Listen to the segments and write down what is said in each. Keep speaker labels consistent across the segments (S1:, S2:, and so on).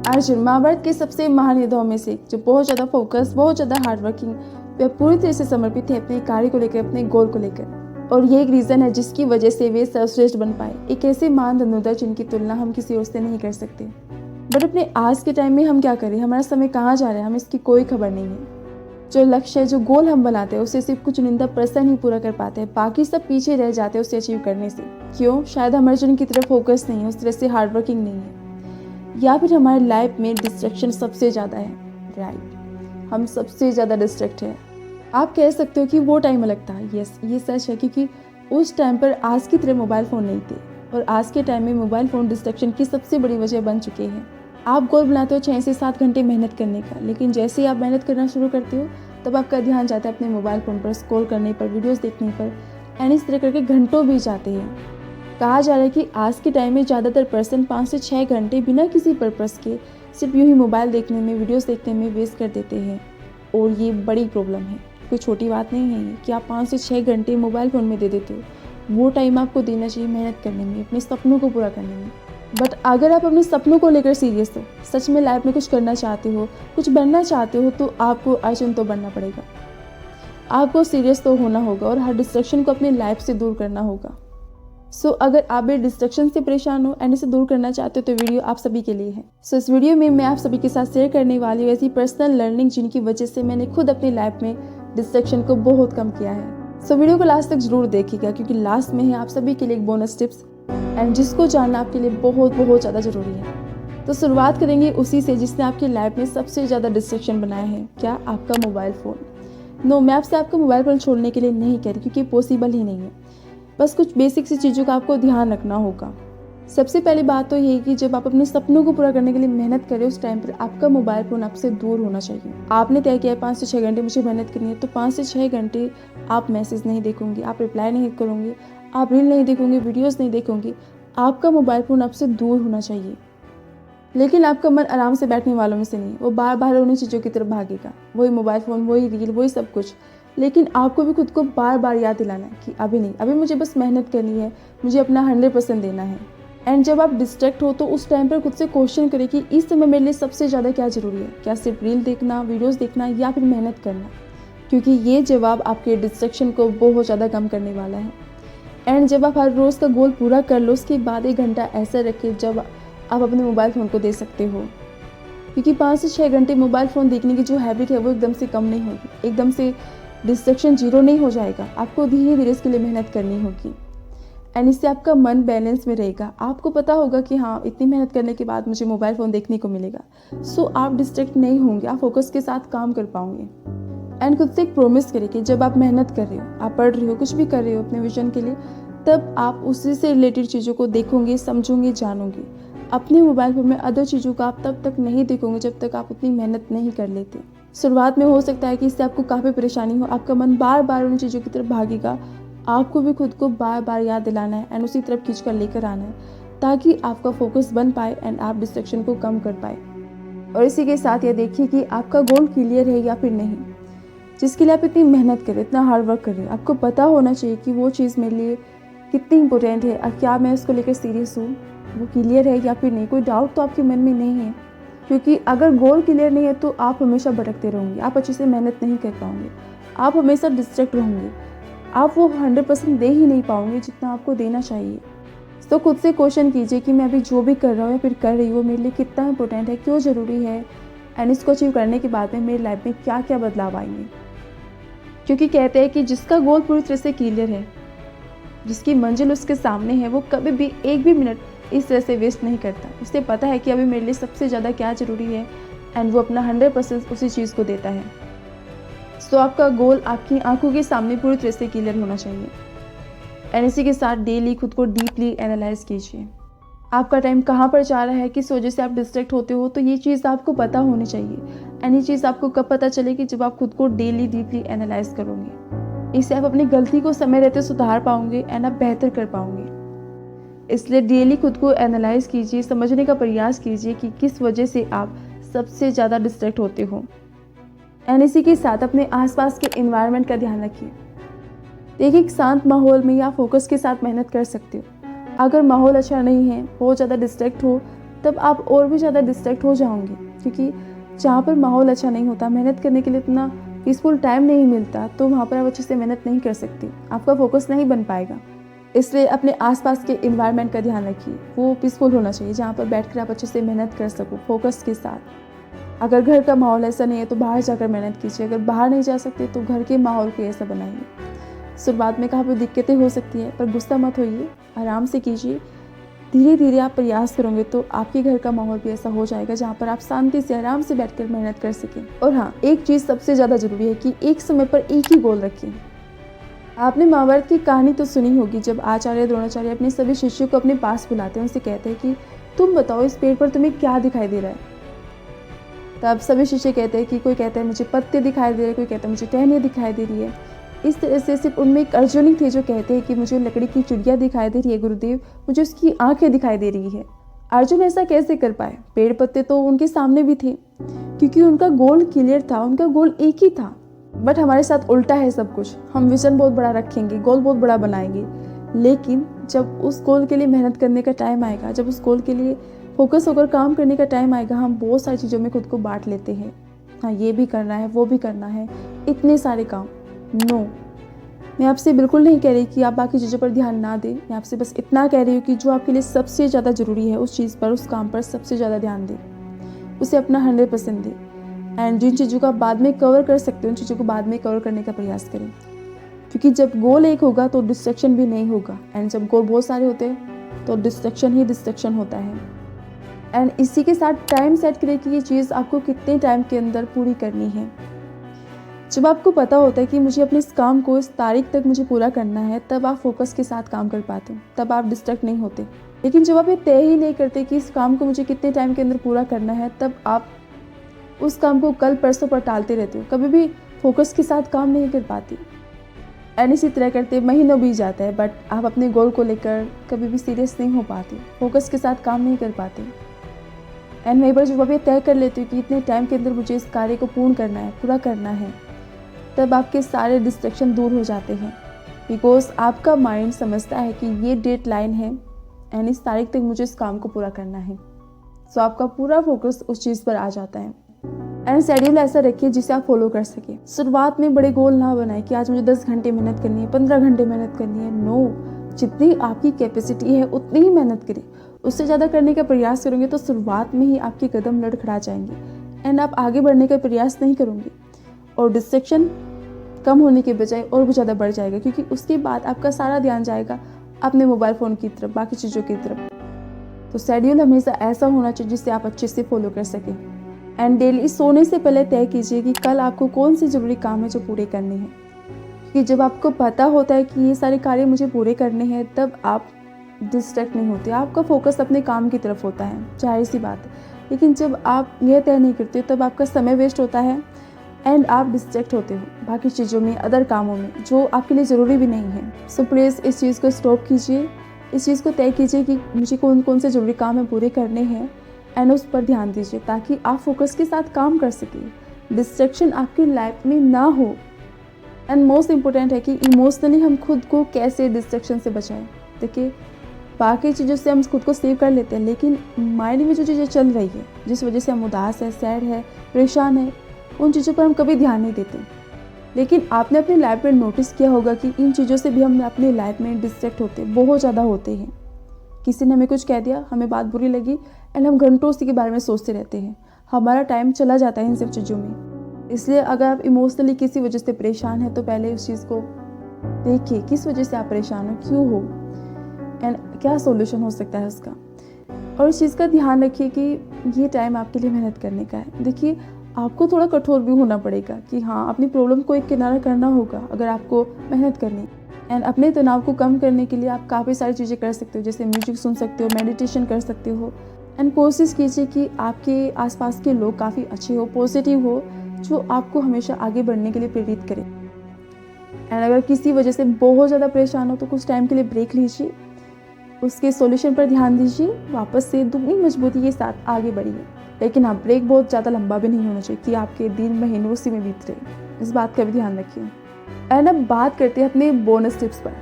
S1: अर्जुन महाभारत के सबसे महान योद्धाओं में से जो बहुत ज़्यादा फोकस, बहुत ज़्यादा हार्ड वर्किंग, वे पूरी तरह से समर्पित थे अपने कार्य को लेकर, अपने गोल को लेकर। और ये एक रीज़न है जिसकी वजह से वे सर्वश्रेष्ठ बन पाए, एक ऐसे महान धनुर्धर जिनकी तुलना हम किसी और से नहीं कर सकते। बट अपने आज के टाइम में हम क्या करें, हमारा समय कहाँ जा रहा है, हमें इसकी कोई खबर नहीं है। जो लक्ष्य है, जो गोल हम बनाते हैं, उसे सिर्फ कुछ चुनिंदा पर्सन ही पूरा कर पाते हैं, बाकी सब पीछे रह जाते हैं उसे अचीव करने से। क्यों? शायद हम अर्जुन की तरफ फोकस नहीं है, उस तरह से हार्ड वर्किंग नहीं है, या फिर हमारे लाइफ में डिस्ट्रैक्शन सबसे ज़्यादा है। राइट, हम सबसे ज़्यादा डिस्ट्रैक्ट हैं। आप कह सकते हो कि वो टाइम अलग था। यस, ये सच है, क्योंकि उस टाइम पर आज की तरह मोबाइल फ़ोन नहीं थे, और आज के टाइम में मोबाइल फ़ोन डिस्ट्रैक्शन की सबसे बड़ी वजह बन चुके हैं। आप गोल बनाते हो 6 से 7 घंटे मेहनत करने का, लेकिन जैसे ही आप मेहनत करना शुरू करते हो तब आपका ध्यान जाता है अपने मोबाइल फ़ोन पर, स्क्रॉल करने पर, वीडियोज़ देखने पर, एंड इस तरह करके घंटों बीत जाते हैं। कहा जा रहा है कि आज के टाइम में ज़्यादातर पर्सन 5 से 6 घंटे बिना किसी पर्पस के सिर्फ यूँ ही मोबाइल देखने में, वीडियोस देखने में वेस्ट कर देते हैं। और ये बड़ी प्रॉब्लम है, कोई छोटी बात नहीं है ये कि आप 5 से 6 घंटे मोबाइल फ़ोन में दे देते हो। वो टाइम आपको देना चाहिए मेहनत करने में, अपने सपनों को पूरा करने में। बट अगर आप अपने सपनों को लेकर सीरियस हो, सच में लाइफ में कुछ करना चाहते हो, कुछ बनना चाहते हो, तो आपको अर्जुन तो बनना पड़ेगा। आपको सीरियस तो होना होगा और हर डिस्ट्रैक्शन को अपनी लाइफ से दूर करना होगा। सो अगर आप ये डिस्ट्रैक्शन से परेशान हो एंड इसे दूर करना चाहते हो तो वीडियो आप सभी के लिए है। सो इस वीडियो में मैं आप सभी के साथ शेयर करने वाली हूँ ऐसी पर्सनल लर्निंग जिनकी वजह से मैंने खुद अपनी लाइफ में डिस्ट्रैक्शन को बहुत कम किया है। सो वीडियो को लास्ट तक जरूर देखिएगा, क्योंकि लास्ट में है आप सभी के लिए एक बोनस टिप्स एंड जिसको जानना आपके लिए बहुत बहुत ज़्यादा ज़रूरी है। तो शुरुआत करेंगे उसी से जिसने आपकी लाइफ में सबसे ज़्यादा डिस्ट्रैक्शन बनाया है। क्या? आपका मोबाइल फ़ोन। नो, मैं आपसे आपका मोबाइल फ़ोन छोड़ने के लिए नहीं कह रही, क्योंकि पॉसिबल ही नहीं है। बस कुछ बेसिक सी चीज़ों का आपको ध्यान रखना होगा। सबसे पहली बात तो ये है कि जब आप अपने सपनों को पूरा करने के लिए मेहनत करें, उस टाइम पर आपका मोबाइल फ़ोन आपसे दूर होना चाहिए। आपने तय किया है 5 से 6 घंटे मुझे मेहनत करनी है, तो 5 से 6 घंटे आप मैसेज नहीं देखोगे, आप रिप्लाई नहीं करोगे, आप रील नहीं देखोगे, वीडियोज़ नहीं देखोगे। आपका मोबाइल फ़ोन आपसे दूर होना चाहिए। लेकिन आपका मन आराम से बैठने वालों में से नहीं, वो बार बार उन्हीं चीज़ों की तरफ भागेगा, वही मोबाइल फ़ोन, वही रील, वही सब कुछ। लेकिन आपको भी खुद को बार बार याद दिलाना है कि अभी नहीं, अभी मुझे बस मेहनत करनी है, मुझे अपना 100% देना है। एंड जब आप डिस्ट्रैक्ट हो तो उस टाइम पर खुद से क्वेश्चन करें कि इस समय मेरे लिए सबसे ज़्यादा क्या ज़रूरी है, क्या सिर्फ रील देखना, वीडियोज़ देखना, या फिर मेहनत करना? क्योंकि ये जवाब आपके डिस्ट्रैक्शन को बहुत ज़्यादा कम करने वाला है। एंड जब आप हर रोज़ का गोल पूरा कर लो, उसके बाद 1 घंटा ऐसा रखें जब आप अपने मोबाइल फ़ोन को दे सकते हो, क्योंकि 5 से 6 घंटे मोबाइल फ़ोन देखने की जो हैबिट है वो एकदम से कम नहीं होगी, एकदम से डिस्ट्रैक्शन जीरो नहीं हो जाएगा। आपको धीरे धीरे इसके लिए मेहनत करनी होगी एंड इससे आपका मन बैलेंस में रहेगा। आपको पता होगा कि हाँ, इतनी मेहनत करने के बाद मुझे मोबाइल फ़ोन देखने को मिलेगा। सो आप डिस्ट्रैक्ट नहीं होंगे, आप फोकस के साथ काम कर पाओगे। एंड खुद से एक प्रॉमिस करें कि जब आप मेहनत कर रहे हो, आप पढ़ रहे हो, कुछ भी कर रहे हो अपने विजन के लिए, तब आप उसी से रिलेटेड चीज़ों को देखोगे, समझोगे, जानोगे। अपने मोबाइल फ़ोन में अदर चीज़ों का आप तब तक नहीं देखोगे जब तक आप उतनी मेहनत नहीं कर लेते। शुरुआत में हो सकता है कि इससे आपको काफ़ी परेशानी हो, आपका मन बार बार उन चीज़ों की तरफ भागेगा। आपको भी खुद को बार बार याद दिलाना है एंड उसी तरफ खींच कर लेकर आना है, ताकि आपका फोकस बन पाए एंड आप डिस्ट्रैक्शन को कम कर पाए। और इसी के साथ यह देखिए कि आपका गोल क्लियर है या फिर नहीं, जिसके लिए आप इतनी मेहनत करें, इतना हार्ड वर्क करें। आपको पता होना चाहिए कि वो चीज़ मेरे लिए कितनी इंपॉर्टेंट है और क्या मैं उसको लेकर सीरियस हूँ, वो क्लियर है या फिर नहीं। कोई डाउट तो आपके मन में नहीं है, क्योंकि अगर गोल क्लियर नहीं है तो आप हमेशा भटकते रहोगे, आप अच्छे से मेहनत नहीं कर पाओगे, आप हमेशा डिस्ट्रैक्ट रहोगे, आप वो 100% दे ही नहीं पाओगे जितना आपको देना चाहिए। तो खुद से क्वेश्चन कीजिए कि मैं अभी जो भी कर रहा हूँ या फिर कर रही हूँ मेरे लिए कितना इंपॉर्टेंट है, क्यों ज़रूरी है, एंड इसको अचीव करने के बाद में मेरी लाइफ में क्या क्या बदलाव आएंगे। क्योंकि कहते हैं कि जिसका गोल पूरी तरह से क्लियर है, जिसकी मंजिल उसके सामने है, वो कभी भी एक भी मिनट इस तरह से वेस्ट नहीं करता। उसे पता है कि अभी मेरे लिए सबसे ज़्यादा क्या ज़रूरी है एंड वो अपना 100% उसी चीज़ को देता है। सो आपका गोल आपकी आंखों के सामने पूरी तरह से क्लियर होना चाहिए। एंड इसी के साथ डेली खुद को डीपली एनालाइज कीजिए। आपका टाइम कहाँ पर जा रहा है, किस वजह से आप डिस्ट्रैक्ट होते हो, तो ये चीज़ आपको पता होनी चाहिए। एंड ये चीज़ आपको कब पता चलेगी, जब आप खुद को डेली डीपली एनालाइज करोगे। इससे आप अपनी गलती को समय रहते सुधार पाओगे एंड आप बेहतर कर पाओगे। इसलिए डेली खुद को एनालाइज कीजिए, समझने का प्रयास कीजिए कि किस वजह से आप सबसे ज़्यादा डिस्ट्रैक्ट होते हो। एंड इसी के साथ अपने आसपास के एनवायरनमेंट का ध्यान रखिए। देखिए, एक शांत माहौल में या फोकस के साथ मेहनत कर सकते हो। अगर माहौल अच्छा नहीं है, बहुत ज़्यादा डिस्ट्रैक्ट हो, तब आप और भी ज़्यादा डिस्ट्रैक्ट हो जाओगे, क्योंकि जहाँ पर माहौल अच्छा नहीं होता, मेहनत करने के लिए इतना पीसफुल टाइम नहीं मिलता, तो वहाँ पर आप अच्छे से मेहनत नहीं कर सकती, आपका फोकस नहीं बन पाएगा। इसलिए अपने आसपास के इन्वायरमेंट का ध्यान रखिए, वो पीसफुल होना चाहिए, जहाँ पर बैठकर आप अच्छे से मेहनत कर सको फोकस के साथ। अगर घर का माहौल ऐसा नहीं है तो बाहर जाकर मेहनत कीजिए, अगर बाहर नहीं जा सकते तो घर के माहौल को ऐसा बनाइए। शुरुआत में कहाँ पर दिक्कतें हो सकती है, पर गुस्सा मत होइए, आराम से कीजिए। धीरे धीरे आप प्रयास करोगे तो आपके घर का माहौल भी ऐसा हो जाएगा जहाँ पर आप शांति से आराम से बैठकर मेहनत कर सकें। और हाँ, एक चीज़ सबसे ज़्यादा ज़रूरी है कि एक समय पर एक ही गोल रखें। आपने महाभारत की कहानी तो सुनी होगी, जब आचार्य द्रोणाचार्य अपने सभी शिष्यों को अपने पास बुलाते हैं, उनसे कहते हैं कि तुम बताओ इस पेड़ पर तुम्हें क्या दिखाई दे रहा है। तब सभी शिष्य कहते हैं कि कोई कहता है मुझे पत्ते दिखाई दे रहे हैं, कोई कहता है मुझे टहनियाँ दिखाई दे रही है। इस तरह से सिर्फ उनमें एक अर्जुन ही थे जो कहते हैं कि मुझे लकड़ी की चिड़िया दिखाई दे रही है गुरुदेव, मुझे उसकी आंखें दिखाई दे रही है। अर्जुन ऐसा कैसे कर पाए? पेड़ पत्ते तो उनके सामने भी थे, क्योंकि उनका गोल क्लियर था, उनका गोल एक ही था। बट हमारे साथ उल्टा है सब कुछ, हम विजन बहुत बड़ा रखेंगे, गोल बहुत बड़ा बनाएंगे, लेकिन जब उस गोल के लिए मेहनत करने का टाइम आएगा, जब उस गोल के लिए फोकस होकर काम करने का टाइम आएगा, हम बहुत सारी चीज़ों में खुद को बांट लेते हैं। हाँ, ये भी करना है, वो भी करना है, इतने सारे काम। नो, मैं आपसे बिल्कुल नहीं कह रही कि आप बाकी चीज़ों पर ध्यान ना दें, मैं आपसे बस इतना कह रही हूँ कि जो आपके लिए सबसे ज़्यादा ज़रूरी है उस चीज़ पर, उस काम पर सबसे ज़्यादा ध्यान दें, उसे अपना 100% दें। एंड जिन चीज़ों को आप बाद में कवर कर सकते हो उन चीज़ों को बाद में कवर करने का प्रयास करें, क्योंकि जब गोल एक होगा तो डिस्ट्रैक्शन भी नहीं होगा, एंड जब गोल बहुत सारे होते हैं तो डिस्ट्रैक्शन ही डिस्ट्रैक्शन होता है। एंड इसी के साथ टाइम सेट करें कि ये चीज़ आपको कितने टाइम के अंदर पूरी करनी है। जब आपको पता होता है कि मुझे अपने इस काम को इस तारीख तक मुझे पूरा करना है, तब आप फोकस के साथ काम कर पाते हो, तब आप डिस्ट्रैक्ट नहीं होते। लेकिन जब आप ये तय ही नहीं करते कि इस काम को मुझे कितने टाइम के अंदर पूरा करना है, तब आप उस काम को कल परसों पर टालते रहते हो, कभी भी फोकस के साथ काम नहीं कर पाती। एंड इसी तरह करते महीनों बीत जाता है, बट आप अपने गोल को लेकर कभी भी सीरियस नहीं हो पाते, फोकस के साथ काम नहीं कर पाते। एंड वहीं पर जब आप ये तय कर लेते हो कि इतने टाइम के अंदर मुझे इस कार्य को पूर्ण करना है, पूरा करना है, तब आपके सारे डिस्ट्रैक्शन दूर हो जाते हैं, बिकॉज आपका माइंड समझता है कि ये डेट लाइन है एंड इस तारीख तक मुझे इस काम को पूरा करना है। सो आपका पूरा फोकस उस चीज़ पर आ जाता है। एंड शेड्यूल ऐसा रखिए जिसे आप फॉलो कर सके। शुरुआत में बड़े गोल ना बनाए कि आज मुझे 10 घंटे मेहनत करनी है, 15 घंटे मेहनत करनी है। नो, जितनी आपकी कैपेसिटी है उतनी ही मेहनत करें। उससे ज़्यादा करने का प्रयास करोगे तो शुरुआत में ही आपके कदम लड़खड़ा जाएंगे एंड आप आगे बढ़ने का प्रयास नहीं करोगे, और डिस्ट्रैक्शन कम होने के बजाय और भी ज़्यादा बढ़ जाएगा, क्योंकि उसके बाद आपका सारा ध्यान जाएगा अपने मोबाइल फ़ोन की तरफ, बाकी चीज़ों की तरफ। तो शेड्यूल हमेशा ऐसा होना चाहिए जिससे आप अच्छे से फॉलो कर सकें। एंड डेली सोने से पहले तय कीजिए कि कल आपको कौन से ज़रूरी काम है जो पूरे करने हैं, क्योंकि जब आपको पता होता है कि ये सारे कार्य मुझे पूरे करने हैं, तब आप डिस्ट्रैक्ट नहीं होते, आपका फोकस अपने काम की तरफ होता है, जाहिर सी बात है। लेकिन जब आप यह तय नहीं करते तब आपका समय वेस्ट होता है एंड आप डिस्ट्रैक्ट होते हो बाकी चीज़ों में, अदर कामों में जो आपके लिए ज़रूरी भी नहीं है। सो प्लीज़ इस चीज़ को स्टॉप कीजिए, इस चीज़ को तय कीजिए कि मुझे कौन कौन से ज़रूरी काम है पूरे करने हैं, एंड उस पर ध्यान दीजिए ताकि आप फोकस के साथ काम कर सकें, डिस्ट्रैक्शन आपकी लाइफ में ना हो। एंड मोस्ट इम्पोर्टेंट है कि इमोशनली हम खुद को कैसे डिस्ट्रैक्शन से बचाएं। देखिए, बाकी चीज़ों से हम खुद को सेव कर लेते हैं, लेकिन माइंड में जो चीज़ें चल रही है, जिस वजह से हम उदास है, सैड है, परेशान है, उन चीज़ों पर हम कभी ध्यान नहीं देते। लेकिन आपने अपनी लाइफ में नोटिस किया होगा कि इन चीज़ों से भी हम अपनी लाइफ में डिस्ट्रैक्ट होते बहुत ज़्यादा होते हैं। किसी ने हमें कुछ कह दिया, हमें बात बुरी लगी एंड हम घंटों उसी के बारे में सोचते रहते हैं, हमारा टाइम चला जाता है इन सब चीज़ों में। इसलिए अगर आप इमोशनली किसी वजह से परेशान हैं तो पहले उस चीज़ को देखिए, किस वजह से आप परेशान हो, क्यों हो, एंड क्या सॉल्यूशन हो सकता है उसका। और इस चीज़ का ध्यान रखिए कि ये टाइम आपके लिए मेहनत करने का है। देखिए, आपको थोड़ा कठोर भी होना पड़ेगा कि हाँ, अपनी प्रॉब्लम को एक किनारा करना होगा अगर आपको मेहनत करनी। एंड अपने तनाव को कम करने के लिए आप काफ़ी सारी चीज़ें कर सकते हो, जैसे म्यूजिक सुन सकते हो, मेडिटेशन कर सकते हो। एंड कोशिश कीजिए कि आपके आसपास के लोग काफ़ी अच्छे हो, पॉजिटिव हो, जो आपको हमेशा आगे बढ़ने के लिए प्रेरित करें। एंड अगर किसी वजह से बहुत ज़्यादा परेशान हो तो कुछ टाइम के लिए ब्रेक लीजिए, उसके सॉल्यूशन पर ध्यान दीजिए, वापस से दुगनी मजबूती के साथ आगे बढ़िए। लेकिन हाँ, ब्रेक बहुत ज़्यादा लंबा भी नहीं होना चाहिए कि आपके दिन महीनों उसी में बीत रहे, इस बात का भी ध्यान रखिए। एंड अब बात करते हैं अपने बोनस टिप्स पर।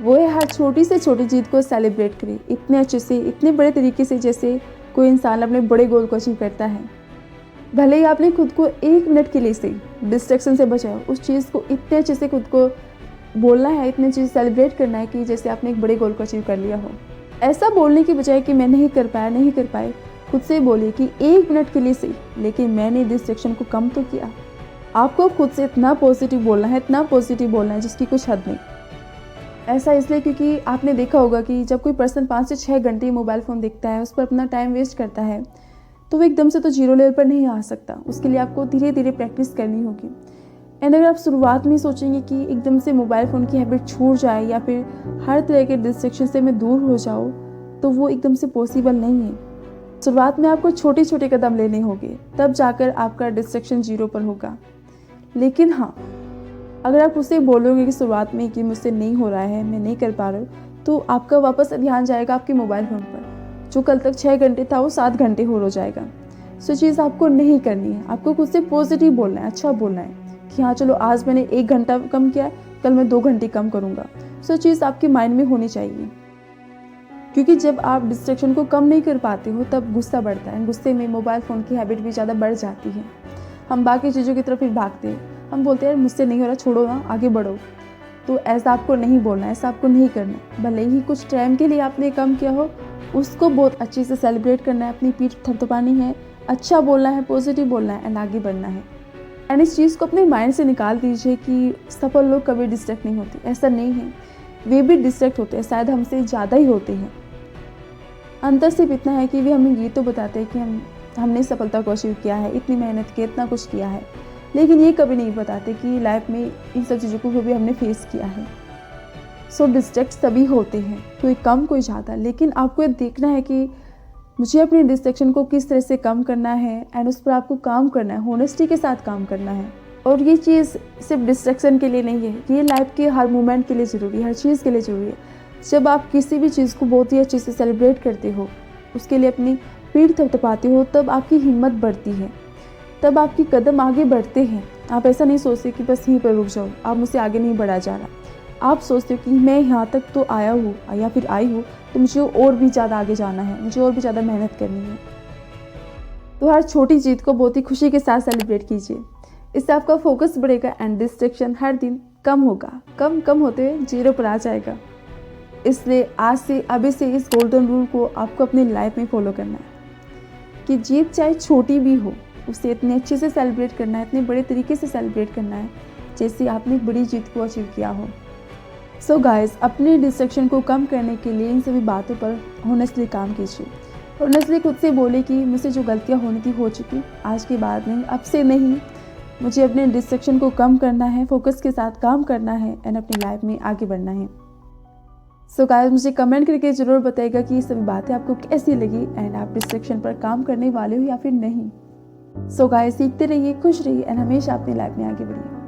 S1: वो है हर छोटी से छोटी जीत को सेलिब्रेट करें, इतने अच्छे से, इतने बड़े तरीके से जैसे कोई इंसान अपने बड़े गोल को अचीव करता है। भले ही आपने खुद को 1 मिनट के लिए से डिस्ट्रैक्शन से बचाओ, उस चीज़ को इतने अच्छे से खुद को बोलना है, इतने अच्छे से सेलिब्रेट करना है कि जैसे आपने एक बड़े गोल को अचीव कर लिया हो। ऐसा बोलने की बजाय कि मैं नहीं कर पाए, खुद से बोलिए कि 1 मिनट के लिए सही, लेकिन मैंने डिस्ट्रैक्शन को कम तो किया। आपको खुद से इतना पॉजिटिव बोलना है जिसकी कुछ हद नहीं। ऐसा इसलिए क्योंकि आपने देखा होगा कि जब कोई पर्सन 5 से 6 घंटे मोबाइल फ़ोन देखता है, उस पर अपना टाइम वेस्ट करता है, तो वो एकदम से तो जीरो लेवल पर नहीं आ सकता। उसके लिए आपको धीरे धीरे प्रैक्टिस करनी होगी। एंड अगर आप शुरुआत में सोचेंगे कि एकदम से मोबाइल फ़ोन की हैबिट छूट जाए या फिर हर तरह के डिस्ट्रैक्शन से मैं दूर हो जाऊँ, तो वो एकदम से पॉसिबल नहीं है। शुरुआत में आपको छोटे छोटे कदम लेने होंगे, तब जाकर आपका डिस्ट्रैक्शन जीरो पर होगा। लेकिन हाँ, अगर आप उसे बोलोगे कि शुरुआत में कि मुझसे नहीं हो रहा है, मैं नहीं कर पा रहा हूँ, तो आपका वापस ध्यान जाएगा आपके मोबाइल फ़ोन पर। जो कल तक 6 घंटे था वो 7 घंटे हो जाएगा। सो चीज़ आपको नहीं करनी है। आपको खुद से पॉजिटिव बोलना है, अच्छा बोलना है कि हाँ चलो आज मैंने 1 घंटा कम किया है, कल मैं 2 घंटे कम करूँगा। सो चीज़ आपके माइंड में होनी चाहिए, क्योंकि जब आप डिस्ट्रैक्शन को कम नहीं कर पाते हो तब गुस्सा बढ़ता है। गुस्से में मोबाइल फ़ोन की हैबिट भी ज़्यादा बढ़ जाती है। हम बाकी चीज़ों की तरफ फिर भागते हैं। हम बोलते हैं यार मुझसे नहीं हो रहा, छोड़ो ना, आगे बढ़ो। तो ऐसा आपको नहीं बोलना, ऐसा आपको नहीं करना। भले ही कुछ टाइम के लिए आपने कम किया हो, उसको बहुत अच्छे से सेलिब्रेट करना है, अपनी पीठ थपथपानी है, अच्छा बोलना है, पॉजिटिव बोलना है एंड आगे बढ़ना है। एंड इस चीज़ को अपने माइंड से निकाल दीजिए कि सफल लोग कभी डिस्ट्रैक्ट नहीं होते। ऐसा नहीं है, वे भी डिस्ट्रैक्ट होते हैं, शायद हमसे ज़्यादा ही होते हैं। अंतर सिर्फ इतना है कि वे हमें ये तो बताते हैं कि हमने सफलता को अचीव किया है, इतनी मेहनत की, इतना कुछ किया है, लेकिन ये कभी नहीं बताते कि लाइफ में इन सब चीज़ों को भी हमने फेस किया है। सो डिस्ट्रैक्ट सभी होते हैं, कोई कम कोई ज़्यादा, लेकिन आपको ये देखना है कि मुझे अपने डिस्ट्रैक्शन को किस तरह से कम करना है एंड उस पर आपको काम करना है, होनेस्टी के साथ काम करना है। और ये चीज़ सिर्फ डिस्ट्रैक्शन के लिए नहीं है, ये लाइफ के हर मोमेंट के लिए ज़रूरी है, हर चीज़ के लिए ज़रूरी है। जब आप किसी भी चीज़ को बहुत ही अच्छे से सेलिब्रेट करते हो, उसके लिए अपनी पीठ थपथपाते हो, तब आपकी हिम्मत बढ़ती है, तब आपके कदम आगे बढ़ते हैं। आप ऐसा नहीं सोचते कि बस यहीं पर रुक जाओ, आप मुझसे आगे नहीं बढ़ा जा रहा। आप सोचते हो कि मैं यहाँ तक तो आया हूँ या फिर आई हूँ, तो मुझे और भी ज़्यादा आगे जाना है, मुझे और भी ज़्यादा मेहनत करनी है। तो हर छोटी जीत को बहुत ही खुशी के साथ सेलिब्रेट कीजिए। इससे आपका फोकस बढ़ेगा एंड डिस्ट्रैक्शन हर दिन कम होगा, कम होते हुए जीरो पर आ जाएगा। इसलिए आज से, अभी से इस गोल्डन रूल को आपको अपनी लाइफ में फॉलो करना है कि जीत चाहे छोटी भी हो, उसे इतने अच्छे से सेलिब्रेट करना है, इतने बड़े तरीके से सेलिब्रेट करना है जैसे आपने एक बड़ी जीत को अचीव किया हो। सो गाइस, अपने डिस्ट्रैक्शन को कम करने के लिए इन सभी बातों पर होनेस्टली काम कीजिए। होनेस्टली खुद से बोले कि मुझसे जो गलतियाँ होने की हो चुकी, आज के बाद नहीं, अब से नहीं, मुझे अपने डिस्ट्रैक्शन को कम करना है, फोकस के साथ काम करना है एंड अपनी लाइफ में आगे बढ़ना है। सो गाइस, मुझे कमेंट करके ज़रूर बताइएगा कि ये सभी बातें आपको कैसी लगी एंड आप डिस्ट्रैक्शन पर काम करने वाले हो या फिर नहीं। सो गाइस, सीखते रहिए, खुश रहिए एंड हमेशा अपनी लाइफ में आगे बढ़िए।